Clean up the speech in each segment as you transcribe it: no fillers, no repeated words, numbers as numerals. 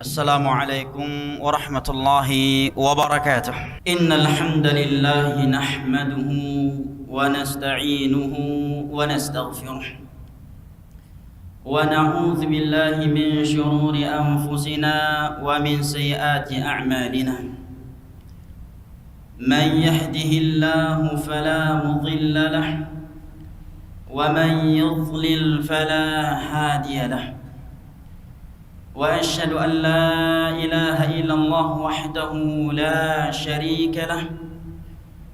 السلام عليكم ورحمة الله وبركاته. إن الحمد لله نحمده ونستعينه ونستغفره ونعوذ بالله من شرور أنفسنا ومن سيئات أعمالنا. من يهده الله فلا مضل له ومن يضلل فلا هادي له. وأشهد أن لا إله إلا الله وحده لا شريك له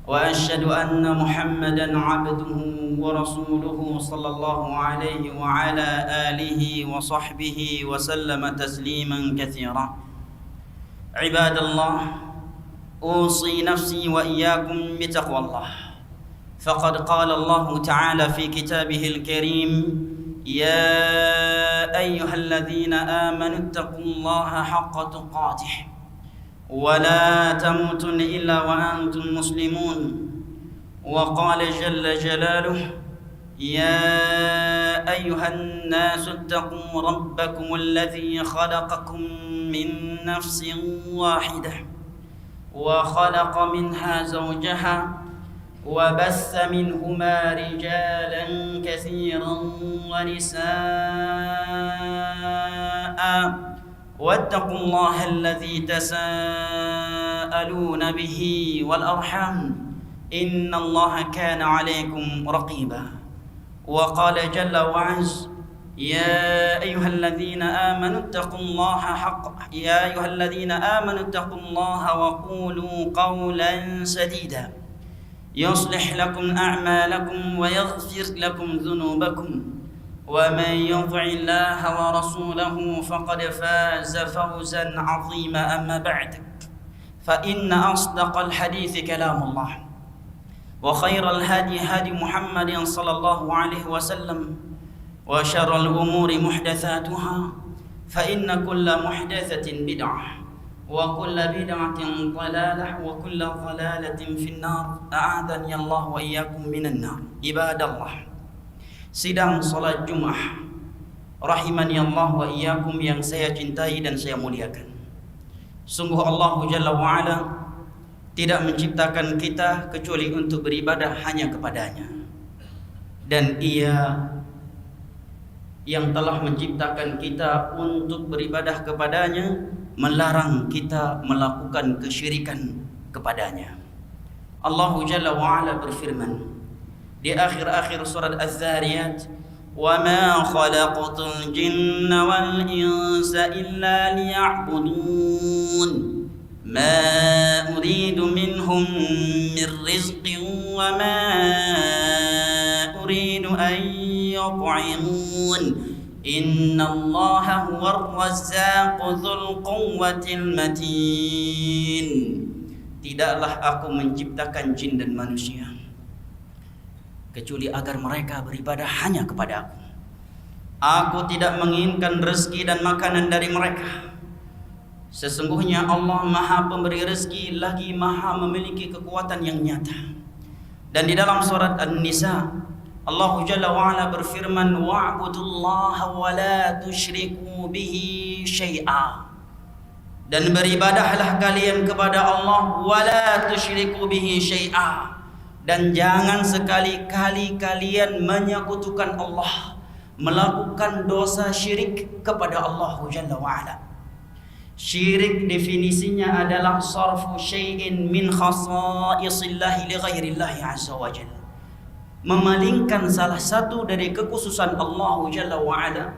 وأشهد أن محمدا عبده ورسوله صلى الله عليه وعلى آله وصحبه وسلم تسليما كثيرا. عباد الله، أوصي نفسي وإياكم بتقوى الله، فقد قال الله تعالى في كتابه الكريم: يا أيها الذين آمنوا اتقوا الله حق تقاته ولا تموتن إلا وأنتم مسلمون. وقال جل جلاله: يا أيها الناس اتقوا ربكم الذي خلقكم من نفس واحدة وخلق منها زوجها وبث منهما رجالا كثيرا ونساء واتقوا الله الذي تساءلون به والأرحام إن الله كان عليكم رقيبا. وقال جل وعز: يا أيها الذين آمنوا اتقوا الله وقولوا قولا سديدا يصلح لكم أعمالكم ويغفر لكم ذنوبكم ومن يطع الله ورسوله فقد فاز فوزا عظيما. أما بعد، فإن أصدق الحديث كلام الله، وخير الهدي هدي محمد صلى الله عليه وسلم، وشر الأمور محدثاتها، فإن كل محدثة بدعة وكل بدعة ضلالة وكل ضلالة في النار. أعاذني الله وإياكم من النار. عباد الله، sidang salat Jumat rahimani Allah wa iyyakum yang saya cintai dan saya muliakan. Sungguh Allah Jalla wa Ala tidak menciptakan kita kecuali untuk beribadah hanya kepadanya, dan Ia yang telah menciptakan kita untuk beribadah kepadanya melarang kita melakukan kesyirikan kepadanya. Allah Jalla wa Ala berfirman di akhir-akhir surat Az-Zariyat: "Wa ma khalaqtul jinna wal insa illa liya'budun ma uridu minhum min rizqin wa ma uridu an yut'imun Inna Allaha huwar razzaqu dzul quwwatil matin." Tidaklah aku menciptakan jin dan manusia kecuali agar mereka beribadah hanya kepada aku. Aku tidak menginginkan rezeki dan makanan dari mereka. Sesungguhnya Allah Maha Pemberi rezeki lagi Maha memiliki kekuatan yang nyata. Dan di dalam surat An-Nisa, Allah Jalla wa Ala berfirman: "Wa'budullaha wa la tusyriku bihi syai'a." Dan beribadahlah kalian kepada Allah, wa la tusyriku bihi syai'a, dan jangan sekali-kali kalian menyekutukan Allah, melakukan dosa syirik kepada Allah Jalla wa Ala. Syirik definisinya adalah sarfu syai'in min khasaisillahi li ghairillahi azza wa jalla, memalingkan salah satu dari kekhususan Allah Jalla wa'ala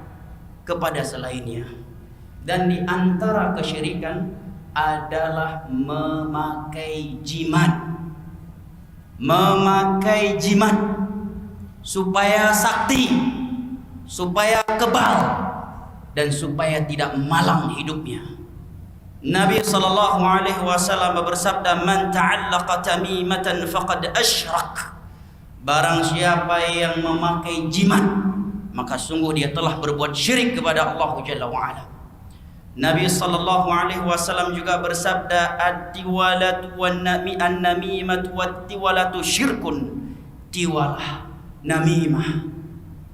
kepada selainnya. Dan di antara kesyirikan adalah memakai jimat. Memakai jimat supaya sakti, supaya kebal, dan supaya tidak malang hidupnya. Nabi SAW bersabda: "Man ta'allaqa tamimatan faqad asyrak." Barang siapa yang memakai jimat, maka sungguh dia telah berbuat syirik kepada Allah Jalla wa'ala. Nabi SAW juga bersabda: "At-tiwalatu wan-namimatu wat-tiwalatu syirkun." Tiwalah, namimah,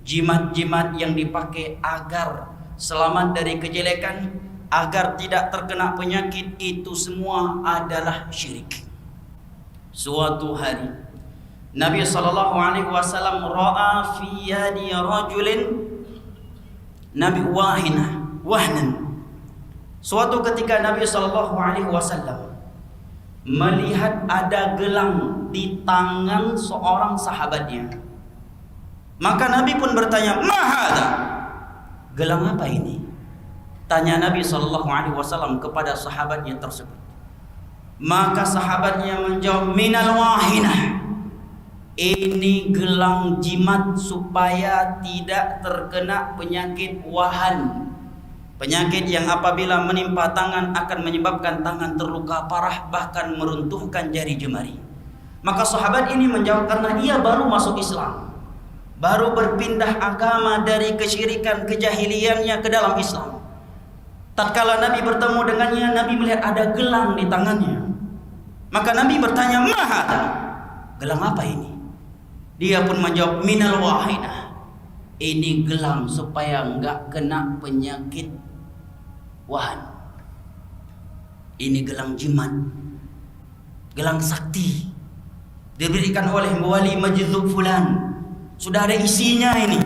jimat-jimat yang dipakai agar selamat dari kejelekan, agar tidak terkena penyakit, itu semua adalah syirik. Suatu hari Nabi SAW ra'a fi yadi rajulin Nabi wahnan. Suatu ketika Nabi SAW melihat ada gelang di tangan seorang sahabatnya. Maka Nabi pun bertanya, "Ma hadza?" Gelang apa ini? Tanya Nabi SAW kepada sahabatnya tersebut. Maka sahabatnya menjawab, "Minal wahinah." Ini gelang jimat supaya tidak terkena penyakit wahan. Penyakit yang apabila menimpa tangan akan menyebabkan tangan terluka parah, bahkan meruntuhkan jari jemari. Maka sahabat ini menjawab karena ia baru masuk Islam, baru berpindah agama dari kesyirikan kejahiliannya ke dalam Islam. Tatkala Nabi bertemu dengannya, Nabi melihat ada gelang di tangannya. Maka Nabi bertanya, "Ma hadza?" Gelang apa ini? Dia pun menjawab, "Minal wahinah." Ini gelang supaya enggak kena penyakit wahan. Ini gelang jimat, gelang sakti, diberikan oleh wali majdzub fulan. Sudah ada isinya ini.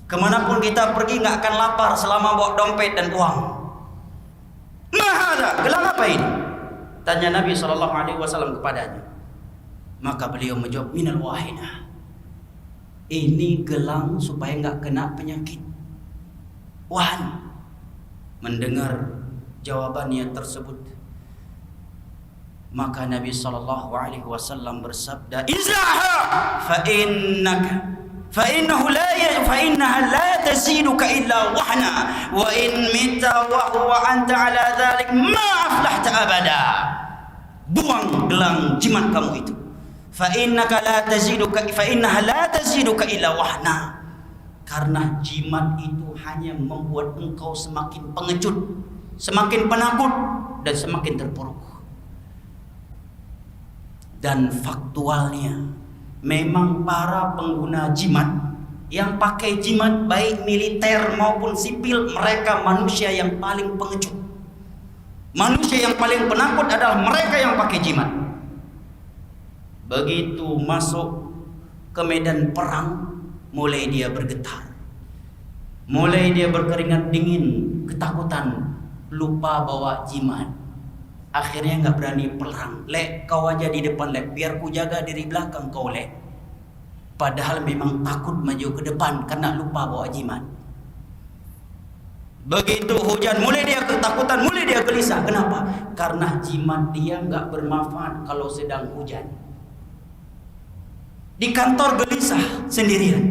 Kemanapun kita pergi nggak akan lapar selama bawa dompet dan uang. Mahada, gelang apa ini? Tanya Nabi SAW kepadanya. Maka beliau menjawab, "Minal wahinah." Ini gelang supaya nggak kena penyakit wahan. Mendengar jawabannya tersebut, maka Nabi SAW bersabda, "Izlaha fa innaha la taziduka illa wahna wa in mita wa huwa anta ala dhalik ma aflahta abada." Buang gelang jimat kamu itu. Fa innaha la taziduka illa wahna. Karena jimat itu hanya membuat engkau semakin pengecut, semakin penakut, dan semakin terpuruk. Dan faktualnya, memang para pengguna jimat yang pakai jimat baik militer maupun sipil, mereka manusia yang paling pengecut. Manusia yang paling penakut adalah mereka yang pakai jimat. Begitu masuk ke medan perang, mulai dia bergetar, mulai dia berkeringat dingin, ketakutan, lupa bawa jimat. Akhirnya nggak berani perang. "Lek, kau aja di depan, lek, biar ku jaga diri belakang kau, lek." Padahal memang takut maju ke depan karena lupa bawa jimat. Begitu hujan, mulai dia ketakutan, mulai dia gelisah. Kenapa? Karena jimat dia nggak bermanfaat kalau sedang hujan. Di kantor gelisah sendirian,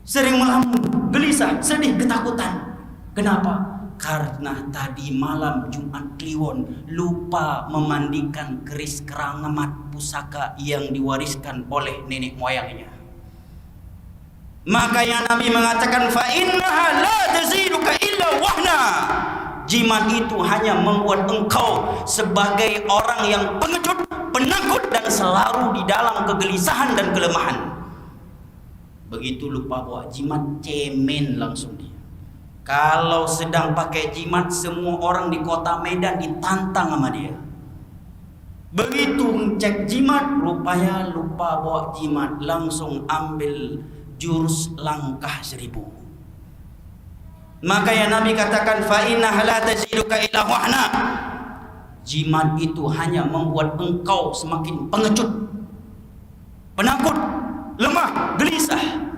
sering melamun, gelisah, sedih, ketakutan. Kenapa? Karena tadi malam Jumat Kliwon lupa memandikan keris keramat pusaka yang diwariskan oleh nenek moyangnya. Makanya Nabi mengatakan, "Fa innaha la taziduka illa wahna." Jimat itu hanya membuat engkau sebagai orang yang pengecut, penakut, dan selalu di dalam kegelisahan dan kelemahan. Begitu lupa bawa jimat, cemen langsung dia. Kalau sedang pakai jimat, semua orang di kota Medan ditantang sama dia. Begitu cek jimat, rupanya lupa bawa jimat, langsung ambil jurus langkah 1000. Makanya Nabi katakan, "Fa innaha la taziduka illa wahna." Jimat itu hanya membuat engkau semakin pengecut, penakut, lemah, gelisah,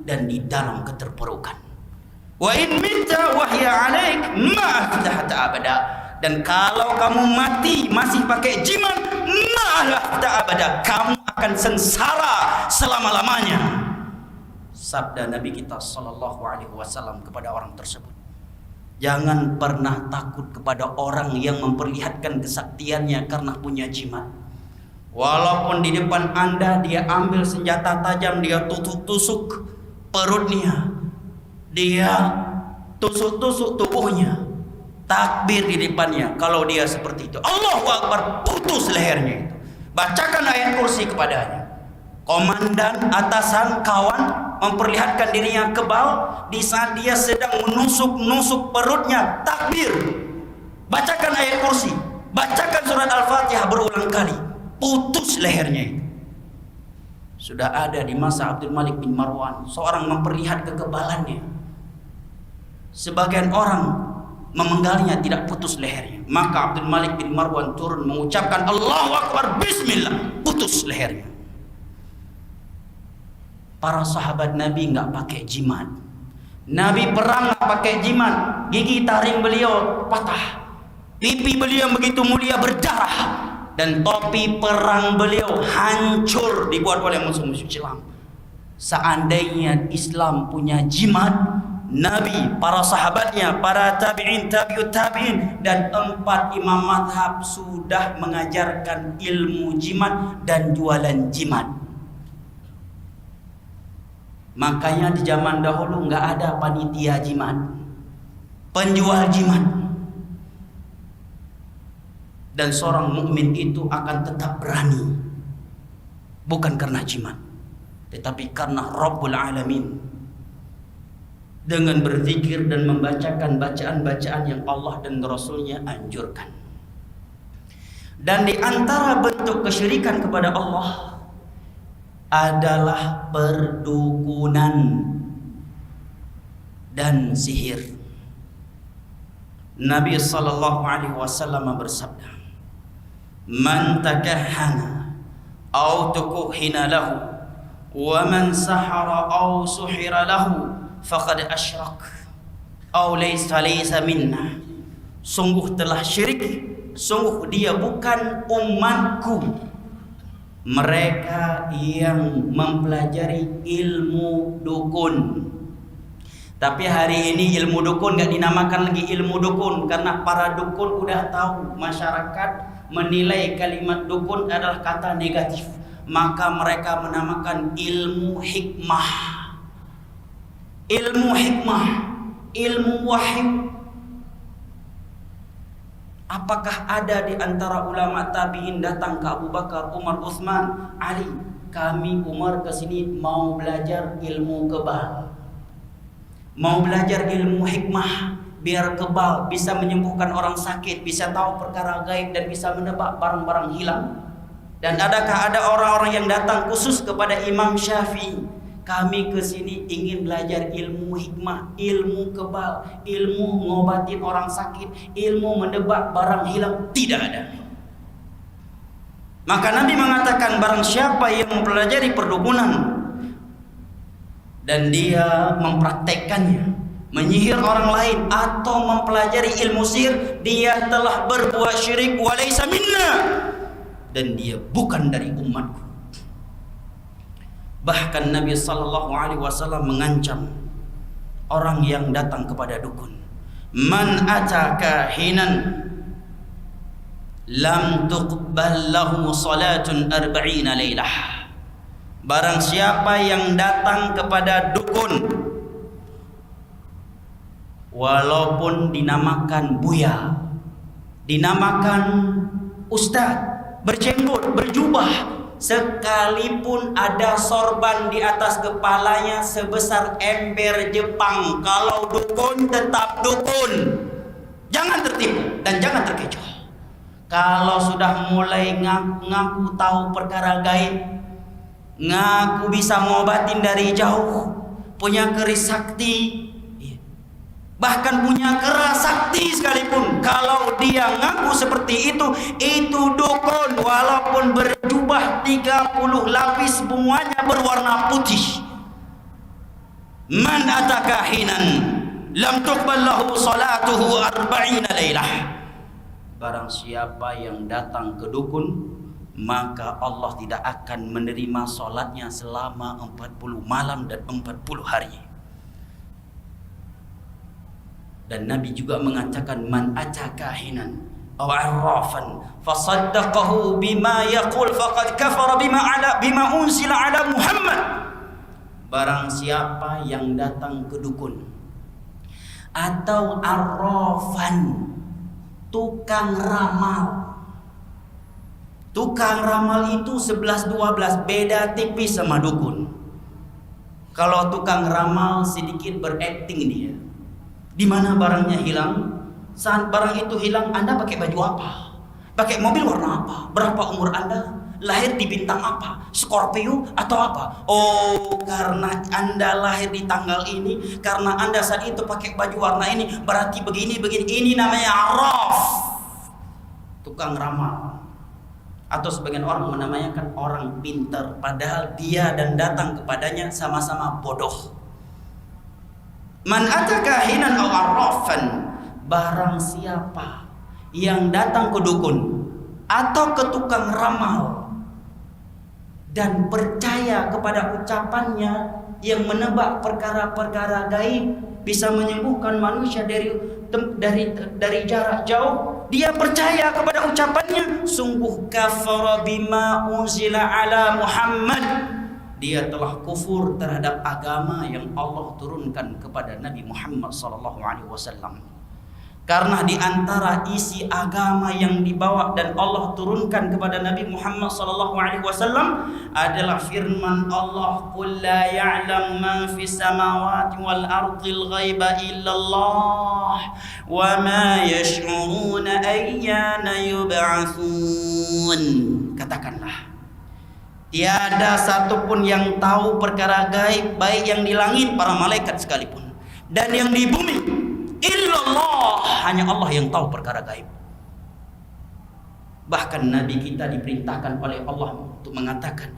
dan di dalam keterpurukan. Wa in mitta wa hiya 'alaik ma aftahta abada. Dan kalau kamu mati masih pakai jimat, ma aftahta abada, kamu akan sengsara selama-lamanya. Sabda Nabi kita SAW kepada orang tersebut, jangan pernah takut kepada orang yang memperlihatkan kesaktiannya karena punya jimat. Walaupun di depan Anda dia ambil senjata tajam, dia tusuk-tusuk perutnya, dia tusuk-tusuk tubuhnya, takbir di depannya. Kalau dia seperti itu, Allahu Akbar, putus lehernya itu. Bacakan ayat kursi kepadanya. Komandan, atasan, kawan, memperlihatkan dirinya kebal. Di saat dia sedang menusuk perutnya, takbir, bacakan ayat kursi, bacakan surat Al-Fatihah berulang kali, putus lehernya itu. Sudah ada di masa Abdul Malik bin Marwan seorang memperlihat kekebalannya. Sebagian orang memenggalnya, tidak putus lehernya. Maka Abdul Malik bin Marwan turun mengucapkan Allahu Akbar, Bismillah, putus lehernya. Para sahabat Nabi nggak pakai jimat. Nabi perang nggak pakai jimat. Gigi taring beliau patah, pipi beliau begitu mulia berdarah, dan topi perang beliau hancur dibuat oleh musuh-musuh Islam. Seandainya Islam punya jimat, Nabi, para sahabatnya, para tabi'in, tabi'ut tabi'in, dan 4 imam madhab sudah mengajarkan ilmu jimat dan jualan jimat. Makanya di zaman dahulu nggak ada panitia jimat, penjual jimat. Dan seorang mukmin itu akan tetap berani, bukan karena jimat, tetapi karena Rabbul Alamin, dengan berzikir dan membacakan bacaan-bacaan yang Allah dan Rasulnya anjurkan. Dan di antara bentuk kesyirikan kepada Allah adalah perdukunan dan sihir. Nabi SAW bersabda, "Man takahhana aw tukuhina lahu wa man sahara aw suhira lahu faqad asyrak aw laysa minna." Sungguh telah syirik, sungguh dia bukan umatku. Mereka yang mempelajari ilmu dukun. Tapi hari ini ilmu dukun gak dinamakan lagi ilmu dukun, karena para dukun udah tahu masyarakat menilai kalimat dukun adalah kata negatif. Maka mereka menamakan ilmu hikmah. Ilmu hikmah, ilmu wahyu. Apakah ada di antara ulama tabi'in datang ke Abu Bakar, Umar, Utsman, Ali, kami Umar ke sini mau belajar ilmu kebal, mau belajar ilmu hikmah, biar kebal, bisa menyembuhkan orang sakit, bisa tahu perkara gaib, dan bisa menebak barang-barang hilang? Dan adakah ada orang-orang yang datang khusus kepada Imam Syafi'i, kami ke sini ingin belajar ilmu hikmah, ilmu kebal, ilmu ngobatin orang sakit, ilmu menebak barang hilang? Tidak ada. Maka Nabi mengatakan, barang siapa yang mempelajari perdukunan dan dia mempraktekkannya, menyihir orang lain atau mempelajari ilmu sihir, dia telah berbuat syirik, walaysa minna, dan dia bukan dari umatku. Bahkan Nabi SAW mengancam orang yang datang kepada dukun, man ataka hinan lam tuqbal lahu salatun 40 lailah. Barang siapa yang datang kepada dukun, walaupun dinamakan buya, dinamakan ustaz, berjenggot, berjubah, sekalipun ada sorban di atas kepalanya sebesar ember Jepang, kalau dukun tetap dukun. Jangan tertipu dan jangan terkecoh. Kalau sudah mulai ngaku tahu perkara gaib, ngaku bisa ngobatin dari jauh, punya keris sakti, bahkan punya keras sakti sekalipun, kalau dia ngaku seperti itu dukun, walaupun berjubah 30 lapis semuanya berwarna putih. Man ataka hinan lam tuqbal lahu salatuhu 40 lailah. Barang siapa yang datang ke dukun, maka Allah tidak akan menerima salatnya selama 40 malam dan 40 hari. Dan Nabi juga mengatakan, man ataka hinan aw arrafan fasaddaqahu bima yaqul faqad kafara bima unsila ala Muhammad. Barang siapa yang datang ke dukun atau arrafan, tukang ramal. Tukang ramal itu 11-12, beda tipis sama dukun. Kalau tukang ramal sedikit berakting dia. Di mana barangnya hilang? Saat barang itu hilang, Anda pakai baju apa? Pakai mobil warna apa? Berapa umur Anda? Lahir di bintang apa? Scorpio atau apa? Oh, karena Anda lahir di tanggal ini, karena Anda saat itu pakai baju warna ini, berarti begini. Ini namanya arraf, tukang ramal. Atau sebagian orang menamakan orang pintar, padahal dia dan datang kepadanya sama-sama bodoh. Man ataka hinan aw arrafan, barang siapa yang datang ke dukun atau ke tukang ramal dan percaya kepada ucapannya yang menebak perkara-perkara gaib, bisa menyembuhkan manusia dari jarak jauh, dia percaya kepada ucapannya, sungguh kafara bima unzila ala Muhammad, dia telah kufur terhadap agama yang Allah turunkan kepada Nabi Muhammad SAW. Karena di antara isi agama yang dibawa dan Allah turunkan kepada Nabi Muhammad SAW adalah firman Allah, "Qul la ya'lam man fis samawati wal ardil ghaiba illallah wa ma yash'uruna ayyana yub'atsun." Katakanlah, tiada satupun yang tahu perkara gaib, baik yang di langit para malaikat sekalipun dan yang di bumi, illallah, hanya Allah yang tahu perkara gaib. Bahkan Nabi kita diperintahkan oleh Allah untuk mengatakan,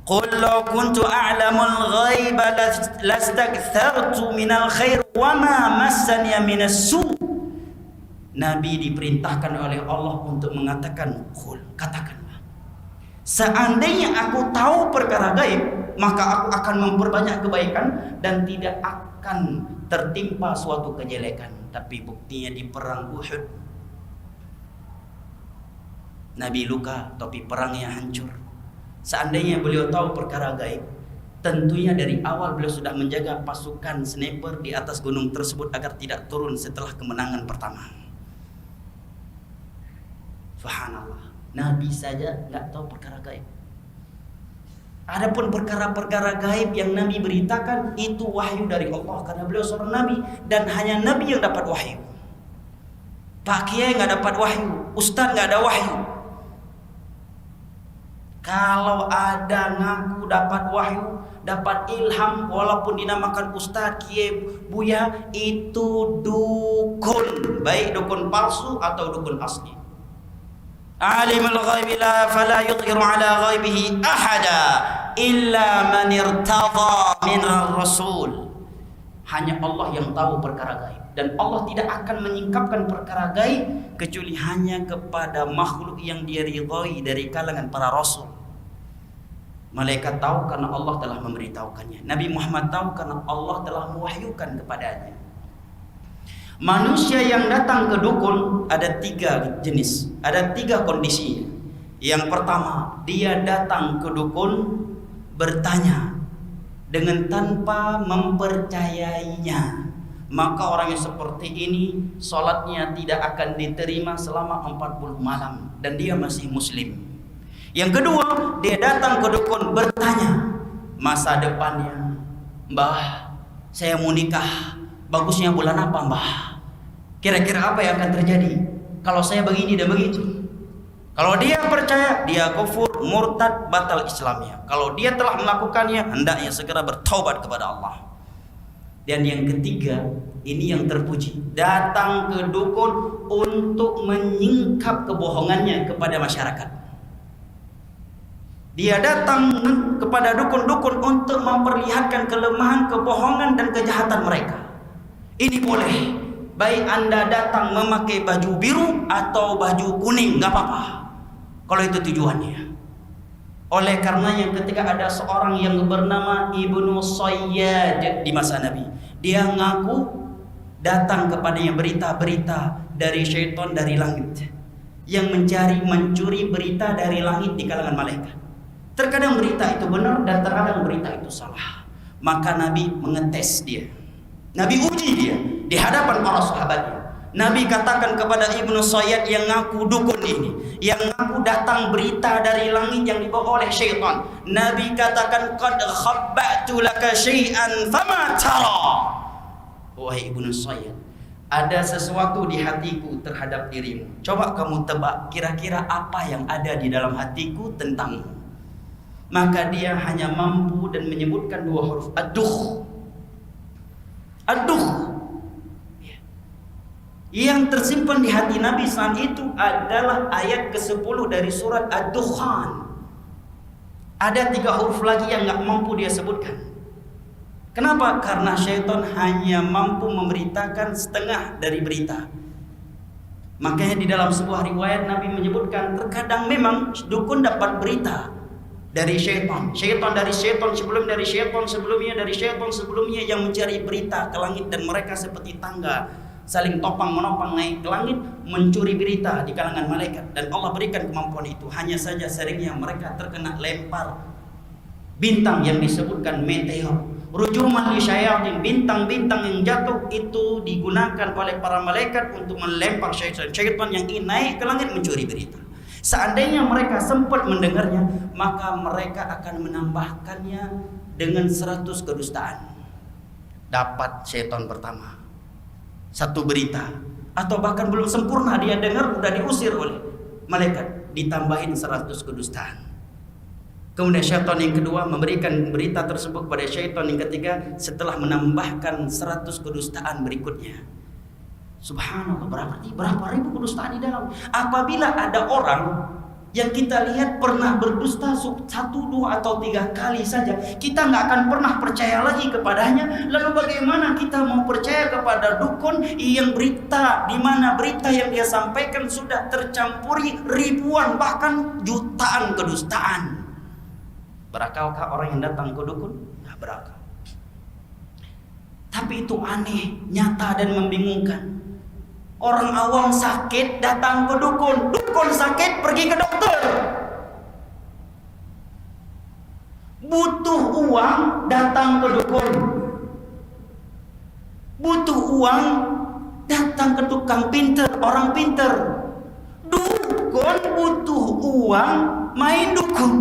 "Qul law kuntu a'lamul ghaiba lastakthartu minal khair wa ma massani minas su." Nabi diperintahkan oleh Allah untuk mengatakan, "Qul," katakanlah, seandainya aku tahu perkara gaib, maka aku akan memperbanyak kebaikan dan tidak akan tertimpa suatu kejelekan. Tapi buktinya di perang Uhud, Nabi luka tapi perangnya hancur. Seandainya beliau tahu perkara gaib, tentunya dari awal beliau sudah menjaga pasukan sniper di atas gunung tersebut agar tidak turun setelah kemenangan pertama. Subhanallah, Nabi saja nggak tahu perkara gaib. Adapun perkara-perkara gaib yang Nabi beritakan itu wahyu dari Allah, karena beliau seorang Nabi dan hanya Nabi yang dapat wahyu. Pak Kiai nggak dapat wahyu, Ustadz nggak ada wahyu. Kalau ada ngaku dapat wahyu, dapat ilham, walaupun dinamakan Ustadz, Kiai, Buya, itu dukun, baik dukun palsu atau dukun asli. Alimul ghaibi la fala yudhiru ala ghaibihi ahada illa man irtadha min rasul. Hanya Allah yang tahu perkara gaib, dan Allah tidak akan menyingkapkan perkara gaib kecuali hanya kepada makhluk yang Dia ridhai dari kalangan para rasul. Malaikat tahu karena Allah telah memberitahukannya. Nabi Muhammad tahu karena Allah telah mewahyukan kepadanya. Manusia yang datang ke dukun ada 3 jenis, ada 3 kondisinya. Yang pertama, dia datang ke dukun bertanya dengan tanpa mempercayainya. Maka orang yang seperti ini sholatnya tidak akan diterima selama 40 malam dan dia masih muslim. Yang kedua, dia datang ke dukun bertanya masa depannya. Mbah, saya mau nikah, bagusnya bulan apa mbah? Kira-kira apa yang akan terjadi kalau saya begini dan begitu? Kalau dia percaya, dia kufur, murtad, batal Islamnya. Kalau dia telah melakukannya, hendaknya segera bertaubat kepada Allah. Dan yang ketiga, ini yang terpuji, datang ke dukun untuk menyingkap kebohongannya kepada masyarakat. Dia datang kepada dukun-dukun untuk memperlihatkan kelemahan, kebohongan dan kejahatan mereka. Ini boleh, baik Anda datang memakai baju biru atau baju kuning, nggak apa-apa kalau itu tujuannya. Oleh karenanya ketika ada seorang yang bernama Ibnu Sayyad di masa Nabi, dia ngaku datang kepadanya berita-berita dari syaitan dari langit yang mencuri berita dari langit di kalangan malaikat. Terkadang berita itu benar dan terkadang berita itu salah. Maka Nabi mengetes dia, Nabi uji dia di hadapan para sahabatnya. Nabi katakan kepada Ibnu Sayyad yang ngaku dukun ini, yang ngaku datang berita dari langit yang dibawa oleh syaitan. Nabi katakan, qad khabba'tu laka syai'an fama tara. Wahai Ibnu Sayyad, ada sesuatu di hatiku terhadap dirimu. Coba kamu tebak kira-kira apa yang ada di dalam hatiku tentangmu. Maka dia hanya mampu dan menyebutkan dua huruf, ad-dukh. Ad-dukh. Yang tersimpan di hati Nabi saat itu adalah ayat ke-10 dari surat Ad-Dukhan. Ada 3 huruf lagi yang gak mampu dia sebutkan. Kenapa? Karena syaitan hanya mampu memberitakan setengah dari berita. Makanya di dalam sebuah riwayat Nabi menyebutkan terkadang memang dukun dapat berita dari syaitan. Syaitan dari syaitan sebelum dari syaitan sebelumnya dari syaitan sebelumnya yang mencari berita ke langit, dan mereka seperti tangga saling topang menopang naik ke langit mencuri berita di kalangan malaikat, dan Allah berikan kemampuan itu. Hanya saja seringnya mereka terkena lempar bintang yang disebutkan meteor, rujuman li syayatin, bintang-bintang yang jatuh itu digunakan oleh para malaikat untuk melempar syaitan yang ingin naik ke langit mencuri berita. Seandainya mereka sempat mendengarnya, maka mereka akan menambahkannya dengan 100 kedustaan. Dapat syaitan pertama 1 berita, atau bahkan belum sempurna dia dengar udah diusir oleh malaikat, ditambahin 100 kedustaan. Kemudian syaitan yang kedua memberikan berita tersebut kepada syaitan yang ketiga setelah menambahkan 100 kedustaan berikutnya. Subhanallah, berapa ribu kedustaan di dalam. Apabila ada orang yang kita lihat pernah berdusta 1, 2 atau 3 kali saja, kita nggak akan pernah percaya lagi kepadanya. Lalu bagaimana kita mau percaya kepada dukun yang berita, di mana berita yang dia sampaikan sudah tercampuri ribuan bahkan jutaan kedustaan? Berakalkah orang yang datang ke dukun? Nggak berakal. Tapi itu aneh, nyata dan membingungkan. Orang awam sakit datang ke dukun, dukun sakit pergi ke dokter. Butuh uang datang ke dukun, butuh uang datang ke tukang pinter, orang pinter. Dukun butuh uang main dukun.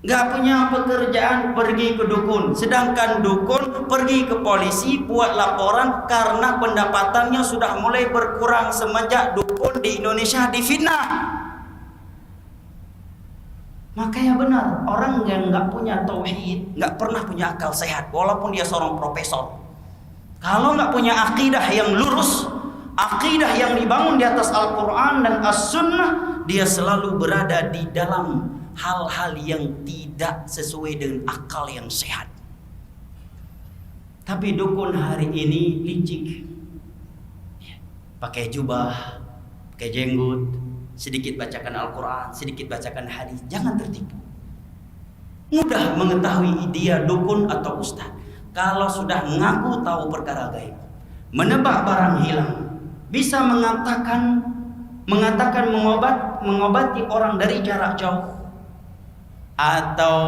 Gak punya pekerjaan pergi ke dukun, sedangkan dukun pergi ke polisi buat laporan karena pendapatannya sudah mulai berkurang semenjak dukun di Indonesia difitnah. Makanya benar, orang yang gak punya tauhid gak pernah punya akal sehat walaupun dia seorang profesor. Kalau gak punya akidah yang lurus, akidah yang dibangun di atas Al-Quran dan As-Sunnah, dia selalu berada di dalam hal-hal yang tidak sesuai dengan akal yang sehat. Tapi dukun hari ini licik, pakai jubah, pakai jenggot, sedikit bacakan Al-Quran, sedikit bacakan hadis. Jangan tertipu. Mudah mengetahui dia dukun atau ustaz kalau sudah mengaku tahu perkara gaib, menebak barang hilang, bisa mengatakan mengobati orang dari jarak jauh, atau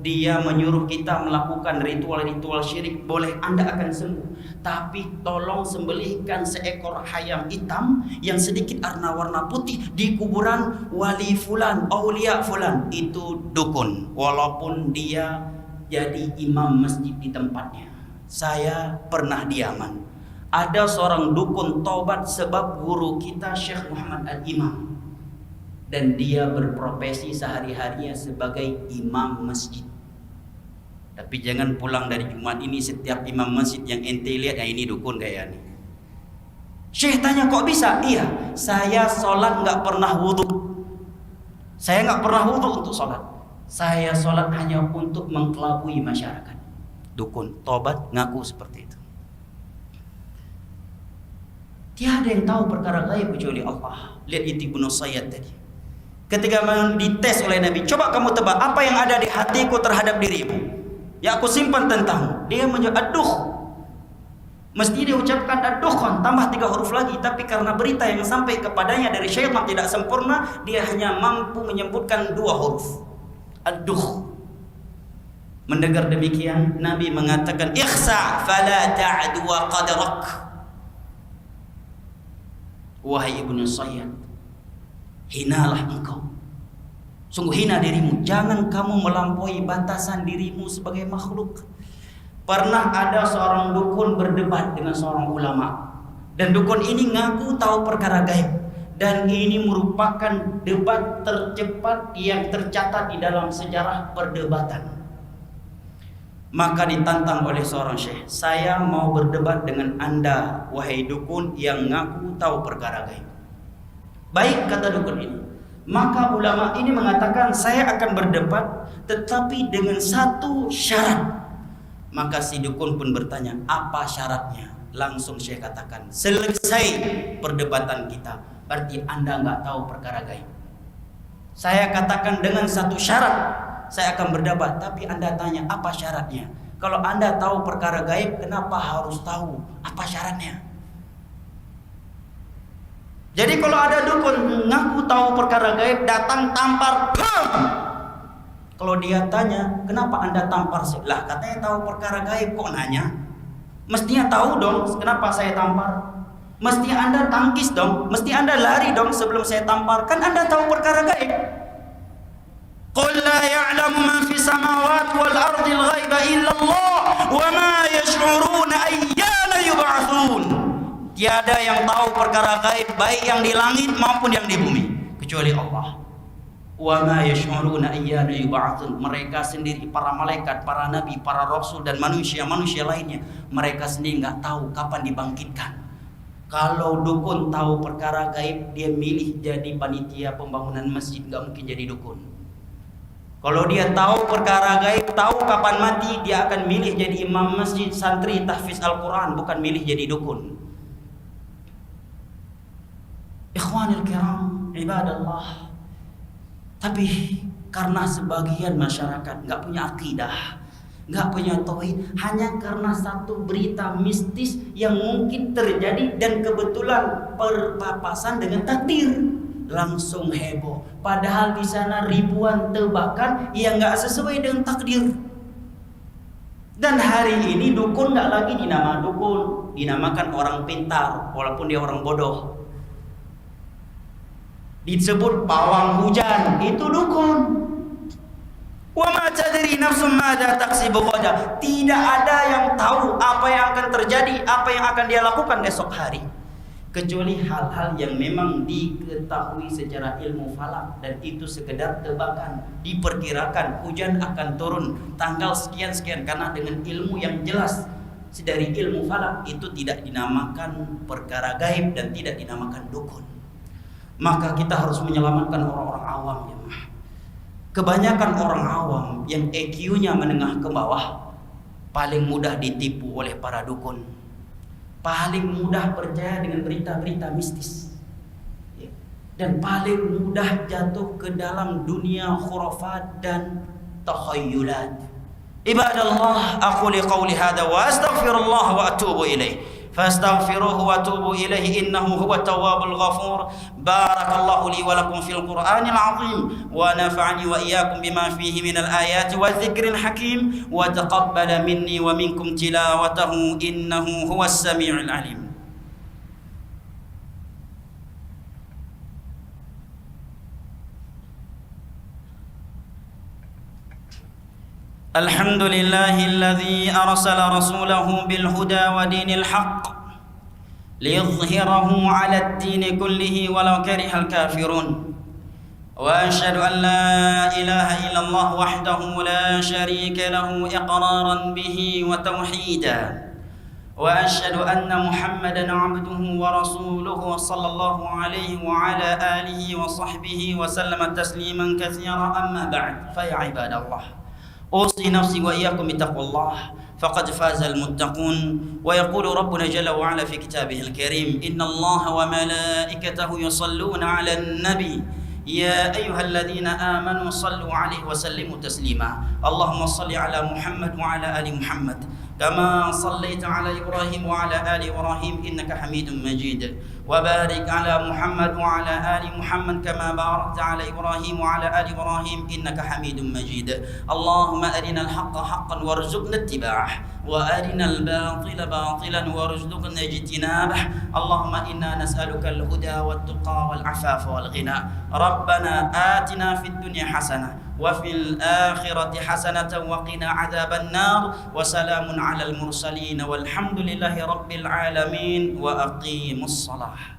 dia menyuruh kita melakukan ritual-ritual syirik. Boleh, Anda akan sembuh, tapi tolong sembelihkan seekor ayam hitam yang sedikit warna putih di kuburan wali fulan, aulia fulan. Itu dukun walaupun dia jadi imam masjid di tempatnya. Saya pernah di Yaman, ada seorang dukun taubat sebab guru kita Syekh Muhammad Al-Imam, dan dia berprofesi sehari-harinya sebagai imam masjid. Tapi jangan pulang dari Jumat ini setiap imam masjid yang ente lihat, ini dukun kayak ini. Syekh tanya, kok bisa? Iya, saya sholat nggak pernah wudhu. Saya nggak pernah wudhu untuk sholat. Saya sholat hanya untuk mengkelabui masyarakat. Dukun tobat ngaku seperti itu. Tiada yang tahu perkara gaib kecuali Allah. Lihat Ibnu Sayyad tadi, ketika dites oleh Nabi, coba kamu tebak apa yang ada di hatiku terhadap dirimu yang aku simpan tentang. Dia menjawab ad-dukh. Mesti dia ucapkan ad-dukhan tambah 3 huruf lagi, tapi karena berita yang sampai kepadanya dari syaitan tidak sempurna, dia hanya mampu menyebutkan 2 huruf, ad-dukh. Mendengar demikian, Nabi mengatakan, ikhsa fala ta'du qadrak. Wahai Ibnu Sayyad, hinalah engkau. Sungguh hina dirimu. Jangan kamu melampaui batasan dirimu sebagai makhluk. Pernah ada seorang dukun berdebat dengan seorang ulama. Dan dukun ini ngaku tahu perkara gaib. Dan ini merupakan debat tercepat yang tercatat di dalam sejarah perdebatan. Maka ditantang oleh seorang syekh, saya mau berdebat dengan anda, wahai dukun yang ngaku tahu perkara gaib. Baik, kata dukun ini. Maka ulama ini mengatakan, saya akan berdebat tetapi dengan satu syarat. Maka si dukun pun bertanya, apa syaratnya? Langsung syekh katakan, selesai perdebatan kita, berarti anda nggak tahu perkara gaib. Saya katakan dengan satu syarat, saya akan berdebat, tapi anda tanya apa syaratnya? Kalau anda tahu perkara gaib, kenapa harus tahu apa syaratnya? Jadi kalau ada dukun ngaku tahu perkara gaib, datang tampar, bam! Kalau dia tanya, kenapa anda tampar? Lah katanya tahu perkara gaib, kok nanya? Mestinya tahu dong, kenapa saya tampar? Mesti anda tangkis dong, mesti anda lari dong sebelum saya tampar. Kan anda tahu perkara gaib. Qul la ya'lamu man fi samawati wal ardi al-ghaiba illa Allah wa ma yash'uruna ayyana yub'atsun. Tiada yang tahu perkara gaib baik yang di langit maupun yang di bumi kecuali Allah. Wa ma yash'uruna ayyana yub'atsun. Mereka sendiri, para malaikat, para nabi, para rasul dan manusia-manusia lainnya, mereka sendiri enggak tahu kapan dibangkitkan. Kalau dukun tahu perkara gaib, dia milih jadi panitia pembangunan masjid, enggak mungkin jadi dukun. Kalau dia tahu perkara gaib, tahu kapan mati, dia akan milih jadi imam masjid, santri, tahfiz Al-Quran, bukan milih jadi dukun. Ikhwanil kiram, ibadallah. Tapi karena sebagian masyarakat nggak punya akidah, nggak punya tauhid, hanya karena satu berita mistis yang mungkin terjadi dan kebetulan berpapasan dengan takdir, langsung heboh. Padahal di sana ribuan tebakan yang nggak sesuai dengan takdir. Dan hari ini dukun nggak lagi dinamakan dukun, dinamakan orang pintar, walaupun dia orang bodoh. Disebut pawang hujan, itu dukun. Wa ma tadri nafsum madza taksibu ghadan. Tidak ada yang tahu apa yang akan terjadi, apa yang akan dia lakukan esok hari, kecuali hal-hal yang memang diketahui secara ilmu falak, dan itu sekedar tebakan. Diperkirakan hujan akan turun tanggal sekian-sekian, karena dengan ilmu yang jelas dari ilmu falak itu tidak dinamakan perkara gaib dan tidak dinamakan dukun. Maka kita harus menyelamatkan orang-orang awam, jemaah. Kebanyakan orang awam yang EQ-nya menengah ke bawah paling mudah ditipu oleh para dukun, paling mudah percaya dengan berita-berita mistis, dan paling mudah jatuh ke dalam dunia khurafat dan takhayulat. Ibadallah, aku liqauli hadza wa astaghfirullah wa atubu ilaih. فاستغفروه وتوبوا إليه إنه هو التواب الغفور. بارك الله لي ولكم في القرآن العظيم ونفعني وإياكم بما فيه من الآيات والذكر الحكيم وتقبل مني ومنكم تلاوته إنه هو السميع العليم. الحمد لله الذي أرسل رسوله بالهدى ودين الحق ليظهره على الدين كله ولو كره الكافرون. وأشهد أن لا إله إلا الله وحده لا شريك له إقرارا به وتوحيدا. وأشهد أن محمدا عبده ورسوله صلى الله عليه وعلى آله وصحبه وسلم تسليما كثيرا. أما بعد، فيا عباد الله، أوصي نفسي وإياكم بتقوى الله، فقد فاز المتقون. ويقول ربنا جل وعلا في كتابه الكريم: إن الله وملائكته يصلون على النبي يا أيها الذين آمنوا صلوا عليه وسلموا تسليما. اللهم صل على محمد وعلى آل محمد كما صليت على إبراهيم وعلى آل إبراهيم إنك حميد مجيد وبارك على محمد وعلى آل محمد كما باركت على إبراهيم وعلى آل إبراهيم إنك حميد مجيد اللهم أرنا الحق حقا وارزقنا اتباعه وأرنا الباطل باطلا وارزقنا اجتنابه اللهم إنا نسألك الهدى والتقى والعفاف والغنى ربنا آتنا في الدنيا حسنة وفي الآخرة حسنة وقنا عذاب النار وسلام على المرسلين والحمد لله رب العالمين وأقيموا الصلاة